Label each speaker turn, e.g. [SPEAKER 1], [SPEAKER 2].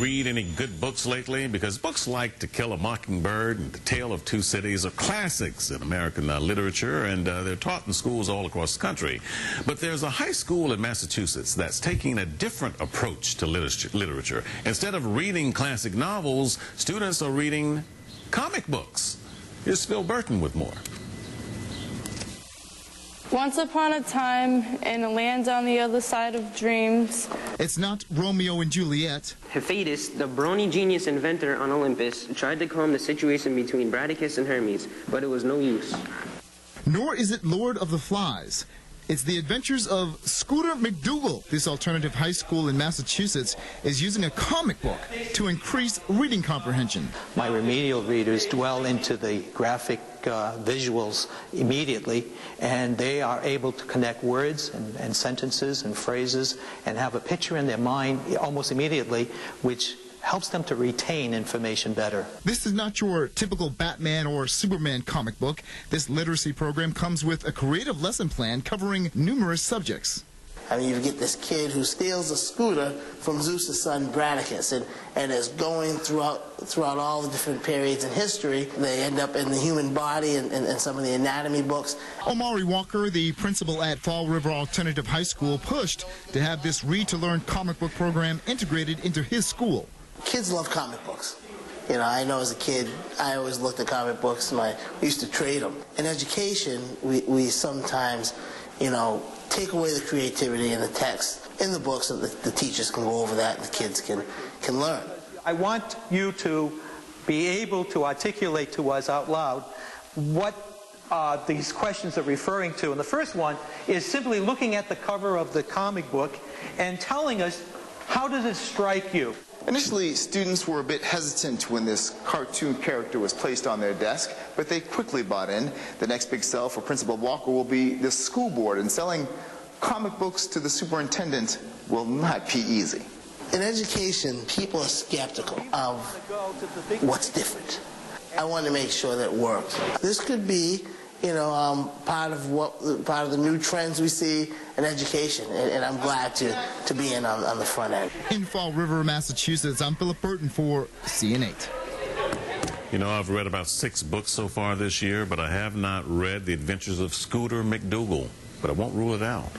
[SPEAKER 1] read any good books lately? Because books like To Kill a Mockingbird and The Tale of Two Cities are classics in American literature, and they're taught in schools all across the country. But there's a high school in Massachusetts that's taking a different approach to literature. Instead of reading classic novels, students are reading comic books. Here's Phil Burton with more.
[SPEAKER 2] Once upon a time, in a land on the other side of dreams.
[SPEAKER 3] It's not Romeo and Juliet.
[SPEAKER 4] Hephaestus, the brawny genius inventor on Olympus, tried to calm the situation between Bradicus and Hermes, but it was no use.
[SPEAKER 3] Nor is it Lord of the Flies. It's the adventures of Scooter McDoogal. This alternative high school in Massachusetts is using a comic book to increase reading comprehension.
[SPEAKER 5] My remedial readers dwell into the graphic visuals immediately, and they are able to connect words and sentences and phrases and have a picture in their mind almost immediately, which helps them to retain information better.
[SPEAKER 3] This is not your typical Batman or Superman comic book. This literacy program comes with a creative lesson plan covering numerous subjects.
[SPEAKER 6] I mean, you get this kid who steals a scooter from Zeus's son Bradicus, and is going throughout all the different periods in history. They end up in the human body and some of the anatomy books.
[SPEAKER 3] Omari Walker, the principal at Fall River Alternative High School, pushed to have this read-to-learn comic book program integrated into his school.
[SPEAKER 6] Kids love comic books. You know, I know as a kid, I always looked at comic books, and we used to trade them. In education, we sometimes, you know, take away the creativity in the text in the books so that the teachers can go over that and the kids can learn.
[SPEAKER 5] I want you to be able to articulate to us out loud what these questions are referring to. And the first one is simply looking at the cover of the comic book and telling us, how does it strike you?
[SPEAKER 7] Initially, students were a bit hesitant when this cartoon character was placed on their desk, but they quickly bought in. The next big sell for Principal Walker will be the school board, and selling comic books to the superintendent will not be easy.
[SPEAKER 6] In education, people are skeptical of what's different. I want to make sure that it works. This could be, you know, part of the new trends we see in education, and I'm glad to be in on the front end.
[SPEAKER 3] In Fall River, Massachusetts, I'm Philip Burton for CN8.
[SPEAKER 1] You know, I've read about 6 books so far this year, but I have not read The Adventures of Scooter McDoogal, but I won't rule it out.